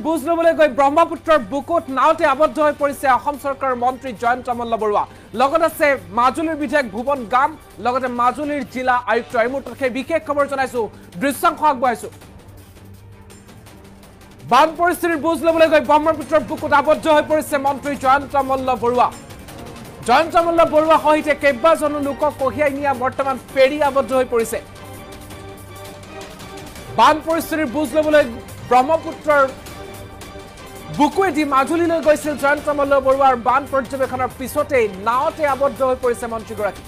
বুজ লবলৈ গৈ ব্ৰহ্মপুত্ৰৰ বুকুত নাওতে আবদ্ধ হৈ পৰিছে অসম চৰকাৰৰ মন্ত্ৰী জয়ন্ত মল্ল বৰুৱা লগত আছে মাজুলীৰ বিধায়ক ভুৱন গাম লগতে মাজুলীৰ জিলা আয়ুক্ত এই মুহূৰ্তত সেই বিশেষ খবৰ জনাইছো দৃশ্যাংশ আগবঢ়াইছো বান পৰিস্থিতিৰ বুজ লবলৈ গৈ ব্ৰহ্মপুত্ৰৰ বুকুত আবদ্ধ হৈ পৰিছে মন্ত্ৰী জয়ন্ত মল্ল বৰুৱা সহিতে কেইবাজনো লোকক কঢ়িয়াই নিয়া বৰ্তমান ফেৰী আবদ্ধ হৈ পৰিছে বান পৰিস্থিতিৰ বুজ লবলৈ ব্ৰহ্মপুত্ৰৰ বুকুৱেদি মাজুলীলৈ গৈছিল জয়ন্ত মল্ল বৰুৱাৰ বান পৰ্যবেক্ষণৰ পিছতে নাওতে আবদ্ধ হৈ পৰিছে মন্ত্ৰীগৰাকী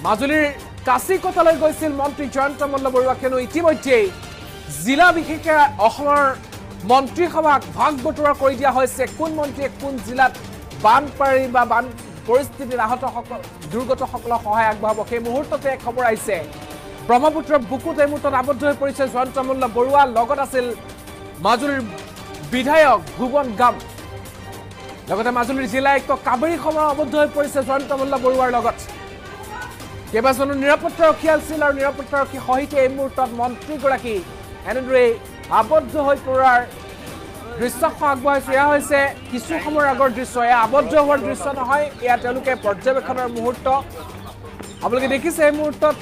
মাজুলীৰ কাছিকটালৈ গৈছিল মন্ত্ৰী জয়ন্ত মল্ল বৰুৱা কিন্তু ইতিমধ্যে জিলা বিশেষে অসমৰ মন্ত্ৰীসভাক ভাগ বতৰা কৰি দিয়া হৈছে কোন মন্ত্ৰীয়ে কোন জিলাত বানপানী বা বান পৰিস্থিতিৰ আহতসকল দুৰ্গতসকলক সহায় আগবঢ়াব সেই মুহূৰ্ততে খবৰ আহিছে ব্ৰহ্মপুত্ৰৰ বুকুত এই মুহূৰ্তত আবদ্ধ হৈ পৰিছে জয়ন্ত মল্ল বৰুৱা লগত আছিল মাজুলীৰ বিধায়ক ভুৱন গাম লগতে মাজুলীৰ জিলা আয়ুক্ত কাবেৰী শৰ্মা আবদ্ধ হৈ পৰিছে জয়ন্ত মল্ল বৰুৱাৰ লগত কেইবাজনো নিৰাপত্তাৰক্ষী আছিল আৰু নিৰাপত্তাৰক্ষী সহিতে এই মুহূৰ্তত মন্ত্ৰীগৰাকী এনেদৰে আবদ্ধ হৈ পৰাৰ দৃশ্যাংশ আগবঢ়াইছো এয়া হৈছে কিছু সময়ৰ আগৰ দৃশ্য এয়া আবদ্ধ হোৱাৰ দৃশ্য নহয় এয়া তেওঁলোকে পৰ্যবেক্ষণৰ মুহূৰ্ত আপোনালোকে দেখিছে এই মুহূৰ্তত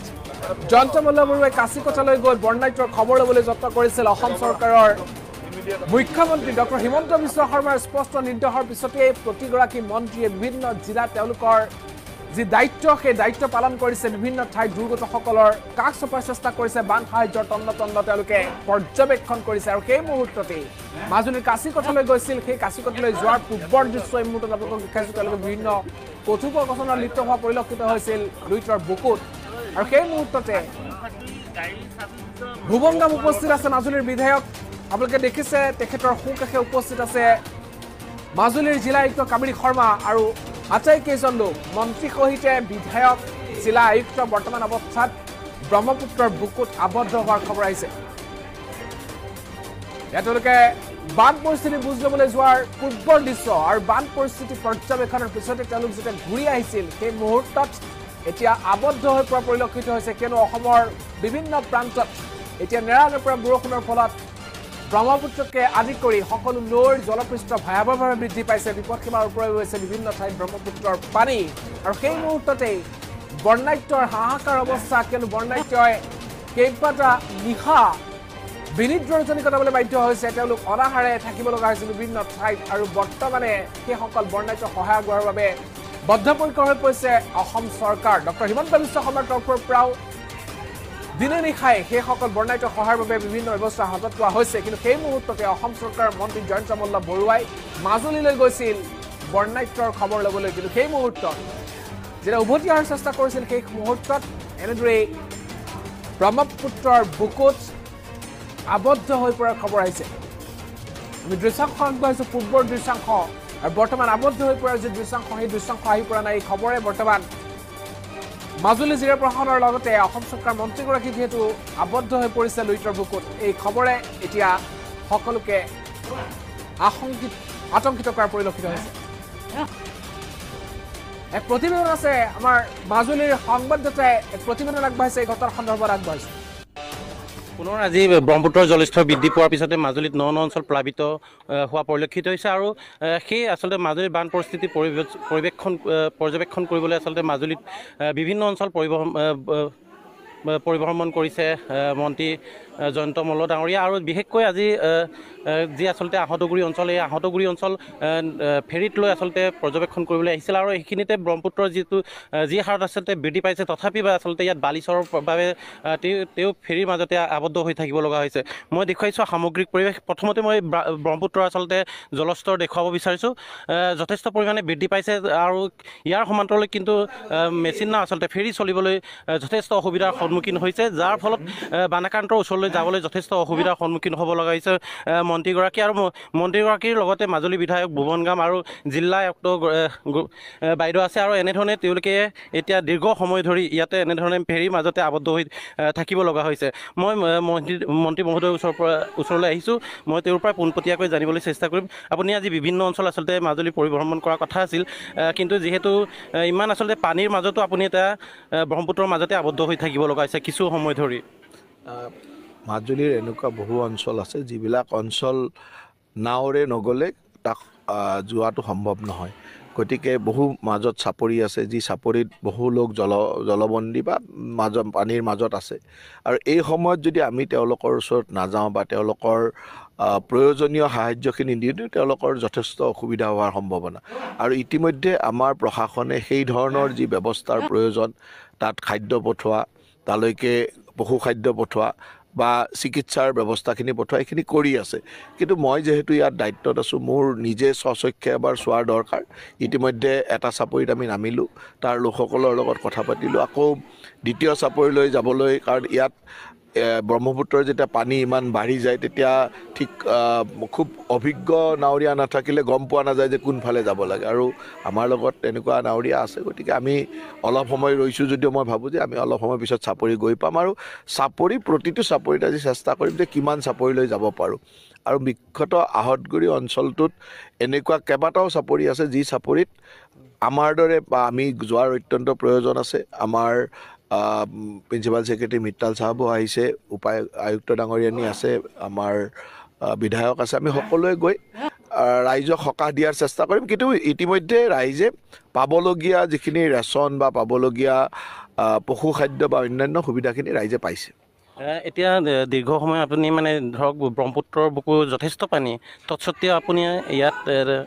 জয়ন্ত মল্ল বৰুৱাই কাছিকটালৈ গৈ বৰ্ণাঢ্যৰ খবৰ ল'বলৈ যত্ন কৰিছিল অসম চৰকাৰৰ মুখ্যমন্ত্ৰী ডক্টৰ হিমন্ত বিশ্ব শৰ্মাৰ স্পষ্ট নিৰ্দেশৰ পিছতে প্ৰতিগৰাকী মন্ত্ৰীয়ে বিভিন্ন জিলাত তেওঁলোকৰ যি দায়িত্ব সেই দায়িত্ব পালন কৰিছে বিভিন্ন ঠাইত দুৰ্গতসকলৰ কাষ চপাৰ চেষ্টা কৰিছে বান সাহায্যৰ তন্ন তেওঁলোকে পৰ্যবেক্ষণ কৰিছে আৰু সেই মুহূৰ্ততে মাজুলীৰ কাছিকটালৈ গৈছিল সেই কাছিকটালৈ যোৱাৰ পূৰ্বৰ দৃশ্য এই মুহূৰ্তত আপোনালোকক দেখাইছো তেওঁলোকে বিভিন্ন কথোপকথনত লিপ্ত হোৱা পৰিলক্ষিত হৈছিল দুয়োটাৰ বুকুত আৰু সেই মুহূৰ্ততে ভুৱন গাম উপস্থিত আছে মাজুলীৰ বিধায়ক আপোনালোকে দেখিছে তেখেতৰ সোঁকাষে উপস্থিত আছে মাজুলীৰ জিলা আয়ুক্ত কাবেৰী শৰ্মা আৰু আটাইকেইজন লোক মন্ত্ৰী সহিতে বিধায়ক জিলা আয়ুক্ত বৰ্তমান অৱস্থাত ব্ৰহ্মপুত্ৰৰ বুকুত আবদ্ধ হোৱাৰ খবৰ আহিছে ইয়াত তেওঁলোকে বান পৰিস্থিতি বুজ ল'বলৈ যোৱাৰ পূৰ্বৰ দৃশ্য আৰু বান পৰিস্থিতি পৰ্যবেক্ষণৰ পিছতে তেওঁলোক যেতিয়া ঘূৰি আহিছিল সেই মুহূৰ্তত এতিয়া আবদ্ধ হৈ পৰা পৰিলক্ষিত হৈছে কিয়নো অসমৰ বিভিন্ন প্ৰান্তত এতিয়া নেৰানেপেৰা বৰষুণৰ ফলত ব্ৰহ্মপুত্ৰকে আদি কৰি সকলো নৈৰ জলপৃষ্ঠ ভয়াৱহভাৱে বৃদ্ধি পাইছে বিপদসীমাৰ ওপৰত হৈছে বিভিন্ন ঠাইত ব্ৰহ্মপুত্ৰৰ পানী আৰু সেই মুহূৰ্ততেই বৰ্ণাঢ্যৰ হাহাকাৰ অৱস্থা কিয়নো বৰ্ণাঢ্যই কেইবাটা নিশা বিনিদ্ৰ ৰজনী কটাবলৈ বাধ্য হৈছে তেওঁলোক অনাহাৰে থাকিব লগা হৈছে বিভিন্ন ঠাইত আৰু বৰ্তমানে সেইসকল বৰ্ণাঢ্য সহায় আগবঢ়োৱাৰ বাবে বদ্ধপৰিকৰ হৈ পৰিছে অসম চৰকাৰ ডক্টৰ হিমন্ত বিশ্ব শৰ্মাৰ তৰফৰ পৰাও দিনে নিশাই সেইসকল বৰ্ণাঢ্য সহায়ৰ বাবে বিভিন্ন ব্যৱস্থা হাতত লোৱা হৈছে কিন্তু সেই মুহূৰ্ততে অসম চৰকাৰৰ মন্ত্ৰী জয়ন্ত মল্ল বৰুৱাই মাজুলীলৈ গৈছিল বৰ্ণাঢ্যৰ খবৰ ল'বলৈ কিন্তু সেই মুহূৰ্তত যেতিয়া উভতি অহাৰ চেষ্টা কৰিছিল সেই মুহূৰ্তত এনেদৰে ব্ৰহ্মপুত্ৰৰ বুকুত আবদ্ধ হৈ পৰাৰ খবৰ আহিছে আমি দৃশ্যাংশ আগবঢ়াইছো পূৰ্বৰ দৃশ্যাংশ আৰু বৰ্তমান আবদ্ধ হৈ পৰাৰ যি দৃশ্যাংশ সেই দৃশ্যাংশ আহি পৰা নাই এই খবৰে বৰ্তমান মাজুলী জিলা প্ৰশাসনৰ লগতে অসম চৰকাৰ মন্ত্ৰীগৰাকী যিহেতু আবদ্ধ হৈ পৰিছে লুইতৰ বুকুত এই খবৰে এতিয়া সকলোকে আতংকিত কৰাৰ পৰিলক্ষিত হৈছে এক প্ৰতিবেদন আছে আমাৰ মাজুলীৰ সংবাদদাতাই এক প্ৰতিবেদন আগবঢ়াইছে এই ঘটনাৰ সন্দৰ্ভত আগবঢ়াইছে পুনৰ আজি ব্ৰহ্মপুত্ৰৰ জলস্তৰ বৃদ্ধি পোৱাৰ পিছতে মাজুলীত ন অঞ্চল প্লাবিত হোৱা পৰিলক্ষিত হৈছে আৰু সেই আচলতে মাজুলীৰ বান পৰিস্থিতি পৰ্যবেক্ষণ কৰিবলৈ আচলতে মাজুলীত বিভিন্ন অঞ্চল পৰিভ্ৰমণ কৰিছে মন্ত্ৰী জয়ন্ত মল্ল ডাঙৰীয়া আৰু বিশেষকৈ আজি যি আচলতে আহতগুৰি অঞ্চল এই আহতগুৰি অঞ্চল ফেৰীত লৈ আচলতে পৰ্যবেক্ষণ কৰিবলৈ আহিছিল আৰু এইখিনিতে ব্ৰহ্মপুত্ৰৰ যি হাৰত আচলতে বৃদ্ধি পাইছে তথাপি আচলতে ইয়াত বালিচৰৰ বাবে তেওঁ ফেৰীৰ মাজতে আবদ্ধ হৈ থাকিব লগা হৈছে মই দেখুৱাইছোঁ সামগ্ৰিক পৰিৱেশ প্ৰথমতে মই ব্ৰহ্মপুত্ৰৰ আচলতে জলস্তৰ দেখুৱাব বিচাৰিছোঁ যথেষ্ট পৰিমাণে বৃদ্ধি পাইছে আৰু ইয়াৰ সমান্তৰালে কিন্তু মেচিন নাও আচলতে ফেৰী চলিবলৈ যথেষ্ট অসুবিধাৰ সন্মুখীন হৈছে যাৰ ফলত বানাক্ৰান্তৰ ওচৰলৈ যাবলৈ যথেষ্ট অসুবিধাৰ সন্মুখীন হ'ব লগা হৈছে মন্ত্ৰীগৰাকী আৰু মন্ত্ৰীগৰাকীৰ লগতে মাজুলী বিধায়ক ভুৱন গাম আৰু জিলা আয়ুক্ত বাইদেউ আছে আৰু এনেধৰণে তেওঁলোকে এতিয়া দীৰ্ঘ সময় ধৰি ইয়াতে এনেধৰণে ফেৰীৰ মাজতে আবদ্ধ হৈ থাকিব লগা হৈছে মই মন্ত্ৰী মহোদয়ৰ ওচৰলৈ আহিছোঁ মই তেওঁৰ পৰা পোনপটীয়াকৈ জানিবলৈ চেষ্টা কৰিম আপুনি আজি বিভিন্ন অঞ্চল আচলতে মাজুলী পৰিভ্ৰমণ কৰাৰ কথা আছিল কিন্তু যিহেতু ইমান আচলতে পানীৰ মাজতো আপুনি এটা ব্ৰহ্মপুত্ৰৰ মাজতে আবদ্ধ হৈ থাকিব লগা হৈছে কিছু সময় ধৰি মাজুলীৰ এনেকুৱা বহু অঞ্চল আছে যিবিলাক অঞ্চল নাওৰে নগ'লে তাক যোৱাটো সম্ভৱ নহয়। গতিকে বহু মাজত চাপৰি আছে, যি চাপৰিত বহু লোক জলবন্দী বা পানীৰ মাজত আছে। আৰু এই সময়ত যদি আমি তেওঁলোকৰ ওচৰত নাযাওঁ বা তেওঁলোকৰ প্ৰয়োজনীয় সাহায্যখিনি নিদিওঁ, তেওঁলোকৰ যথেষ্ট অসুবিধা হোৱাৰ সম্ভাৱনা। আৰু ইতিমধ্যে আমাৰ প্ৰশাসনে সেই ধৰণৰ যি ব্যৱস্থাৰ প্ৰয়োজন, তাত খাদ্য পঠোৱা, তালৈকে পশু খাদ্য পঠোৱা বা চিকিৎসাৰ ব্যৱস্থাখিনি পঠোৱা, এইখিনি কৰি আছে। কিন্তু মই যিহেতু ইয়াত দায়িত্বত আছোঁ, মোৰ নিজে স্বচক্ষে এবাৰ চোৱাৰ দৰকাৰ। ইতিমধ্যে এটা চাপৰিত আমি নামিলোঁ, তাৰ লোকসকলৰ লগত কথা পাতিলোঁ। আকৌ দ্বিতীয় চাপৰিলৈ যাবলৈ, কাৰণ ইয়াত ব্ৰহ্মপুত্ৰৰ যেতিয়া পানী ইমান বাঢ়ি যায়, তেতিয়া ঠিক খুব অভিজ্ঞ নাৱৰীয়া নাথাকিলে গম পোৱা নাযায় যে কোনফালে যাব লাগে। আৰু আমাৰ লগত তেনেকুৱা নাৱৰীয়া আছে, গতিকে আমি অলপ সময় ৰৈছোঁ যদিও মই ভাবোঁ যে আমি অলপ সময় পিছত চাপৰি গৈ পাম। আৰু প্ৰতিটো চাপৰিত আজি চেষ্টা কৰিম যে কিমান চাপৰিলৈ যাব পাৰোঁ। আৰু বিখ্যাত আহতগুৰি অঞ্চলটোত এনেকুৱা কেইবাটাও চাপৰি আছে, যি চাপৰিত আমাৰ দৰে বা আমি যোৱাৰ অত্যন্ত প্ৰয়োজন আছে। আমাৰ প্ৰিন্সিপাল ছেক্ৰেটাৰী মিত্তাল চাহাবো আহিছে, আয়ুক্ত ডাঙৰীয়ানী আছে, আমাৰ বিধায়ক আছে। আমি সকলোৱে গৈ ৰাইজক সকাহ দিয়াৰ চেষ্টা কৰিম। কিন্তু ইতিমধ্যে ৰাইজে পাবলগীয়া যিখিনি ৰেচন বা পাবলগীয়া পশু খাদ্য বা অন্যান্য সুবিধাখিনি ৰাইজে পাইছে। এতিয়া দীৰ্ঘ সময় আপুনি মানে ধৰক ব্ৰহ্মপুত্ৰৰ বুকু যথেষ্ট পানী, তৎসত্ত্বেও আপুনি ইয়াত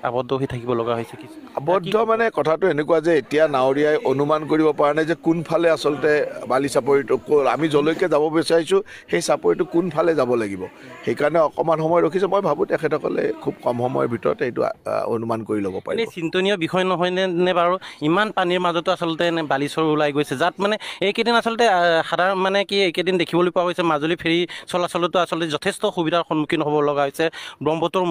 আবদ্ধ হৈ থাকিব লগা হৈছে। আবদ্ধ মানে কথাটো এনেকুৱা যে এতিয়া নাৱৰীয়াই অনুমান কৰিব পৰা নাই যে কোনফালে আচলতে বালি চাপৰিটো, আমি যলৈকে যাব বিচাৰিছোঁ সেই চাপৰিটো কোনফালে যাব লাগিব। সেইকাৰণে অকণমান সময় ৰখিছে। মই ভাবোঁ তেখেতসকলে খুব কম সময়ৰ ভিতৰতে এইটো অনুমান কৰি ল'ব পাৰিব। এনেই চিন্তনীয় বিষয় নহয়নে বাৰু? ইমান পানীৰ মাজতো আচলতে বালিচৰ ওলাই গৈছে, যাত মানে এইকেইদিন আচলতে সাধাৰণ মানে কি এইকেইদিন দেখিবলৈ পোৱা গৈছে মাজুলী ফেৰী চলাচলতো আচলতে যথেষ্ট অসুবিধাৰ সন্মুখীন হ'ব লগা হৈছে। ব্ৰহ্মপুত্ৰৰ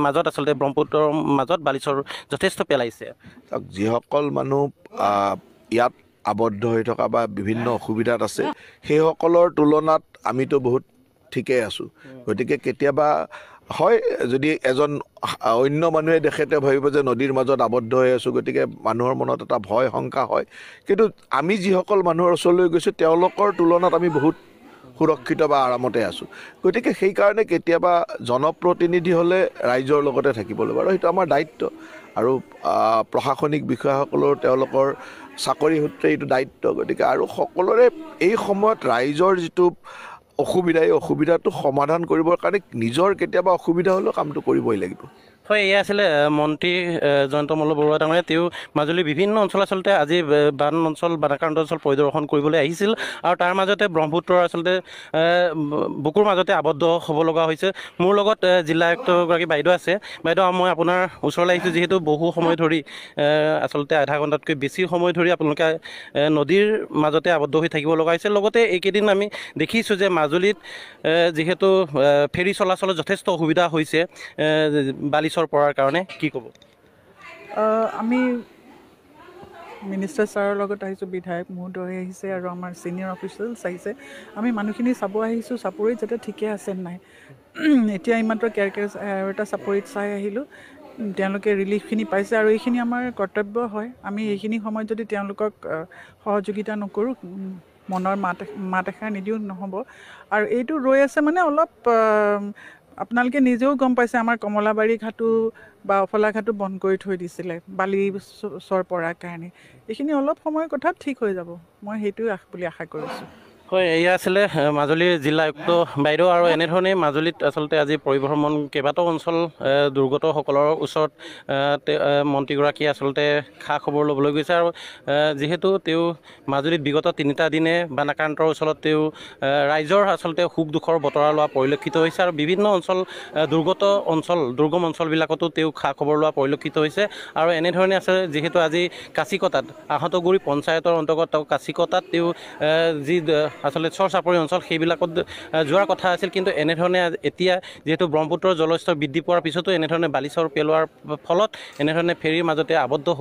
মাজত আচলতে ব্ৰহ্মপুত্ৰৰ মাজত বালিচৰ যথেষ্ট পেলাইছে। যিসকল মানুহ ইয়াত আবদ্ধ হৈ থকা বা বিভিন্ন অসুবিধাত আছে, সেইসকলৰ তুলনাত আমিতো বহুত ঠিকেই আছোঁ। গতিকে কেতিয়াবা হয়, যদি এজন অন্য মানুহে দেখে তেওঁ ভাবিব যে নদীৰ মাজত আবদ্ধ হৈ আছোঁ, গতিকে মানুহৰ মনত এটা ভয় শংকা হয়। কিন্তু আমি যিসকল মানুহৰ ওচৰলৈ গৈছোঁ, তেওঁলোকৰ তুলনাত আমি বহুত সুৰক্ষিত বা আৰামতে আছোঁ। গতিকে সেইকাৰণে কেতিয়াবা জনপ্ৰতিনিধি হ'লে ৰাইজৰ লগতে থাকিব লাগিব, আৰু সেইটো আমাৰ দায়িত্ব। আৰু প্ৰশাসনিক বিষয়াসকলৰ তেওঁলোকৰ চাকৰি সূত্ৰে এইটো দায়িত্ব। গতিকে আৰু সকলোৰে এই সময়ত ৰাইজৰ যিটো অসুবিধা, এই অসুবিধাটো সমাধান কৰিবৰ কাৰণে নিজৰ কেতিয়াবা অসুবিধা হ'লেও কামটো কৰিবই লাগিব। হয়, এয়া আছিলে মন্ত্ৰী জয়ন্ত মল্ল বৰুৱা ডাঙৰীয়া। তেওঁ মাজুলীৰ বিভিন্ন অঞ্চল আচলতে আজি বানাক্ৰান্ত অঞ্চল পৰিদৰ্শন কৰিবলৈ আহিছিল, আৰু তাৰ মাজতে ব্ৰহ্মপুত্ৰৰ আচলতে বুকুৰ মাজতে আবদ্ধ হ'ব লগা হৈছে। মোৰ লগত জিলা আয়ুক্তগৰাকী বাইদেউ আছে। বাইদেউ, মই আপোনাৰ ওচৰলৈ আহিছোঁ যিহেতু বহু সময় ধৰি আচলতে আধা ঘণ্টাতকৈ বেছি সময় ধৰি আপোনালোকে নদীৰ মাজতে আবদ্ধ হৈ থাকিব লগা হৈছে। লগতে এইকেইদিন আমি দেখিছোঁ যে মাজুলীত যিহেতু ফেৰী চলাচলত যথেষ্ট অসুবিধা হৈছে বালিচৰ পৰাৰ কাৰণে, কি ক'ব? আমি মিনিষ্টাৰ ছাৰৰ লগত আহিছোঁ, বিধায়ক মহোদয় আহিছে, আৰু আমাৰ ছিনিয়ৰ অফিচিয়েলছ আহিছে। আমি মানুহখিনি চাব আহিছোঁ চাপৰিত যাতে ঠিকে আছে নাই। এতিয়া ইমাত্ৰ এটা চাপৰিত চাই আহিলোঁ, তেওঁলোকে ৰিলিফখিনি পাইছে, আৰু এইখিনি আমাৰ কৰ্তব্য হয়। আমি এইখিনি সময়ত যদি তেওঁলোকক সহযোগিতা নকৰোঁ, মনৰ মাত এষাৰ নিদিওঁ নহ'ব। আৰু এইটো ৰৈ আছে মানে অলপ আপোনালোকে নিজেও গম পাইছে, আমাৰ কমলাবাৰী ঘাটো বা অফলা ঘাটো বন্ধ কৰি থৈ দিছিলে বালিচৰ পৰাৰ কাৰণে। এইখিনি অলপ সময়ৰ কথাত ঠিক হৈ যাব, মই সেইটোৱে বুলি আশা কৰিছোঁ। হয়, এয়া আছিলে মাজুলীৰ জিলা আয়ুক্ত বাইদেউ। আৰু এনেধৰণেই মাজুলীত আচলতে আজি পৰিভ্ৰমণ কেইবাটাও অঞ্চল দুৰ্গতসকলৰ ওচৰত মন্ত্ৰীগৰাকীয়ে আচলতে খা খবৰ ল'বলৈ গৈছে। আৰু যিহেতু তেওঁ মাজুলীত বিগত 3টা দিনে বানাক্ৰান্তৰ অঞ্চলত তেওঁ ৰাইজৰ আচলতে সুখ দুখৰ বতৰা লোৱা পৰিলক্ষিত হৈছে, আৰু বিভিন্ন অঞ্চল দুৰ্গম অঞ্চলবিলাকতো তেওঁ খা খবৰ লোৱা পৰিলক্ষিত হৈছে। আৰু এনেধৰণে আছে যিহেতু আজি কাছিকতাত আহতগুৰি পঞ্চায়তৰ অন্তৰ্গত কাছিকতাত তেওঁ যি আচলতে চৰ চাপৰি অঞ্চল সেইবিলাকত যোৱাৰ কথা আছিল। কিন্তু এনেধৰণে এতিয়া যিহেতু ব্ৰহ্মপুত্ৰৰ জলস্তৰ বৃদ্ধি পোৱাৰ পিছতো এনেধৰণে বালিচৰ পেলোৱাৰ ফলত এনেধৰণে ফেৰীৰ মাজতে আবদ্ধ হৈ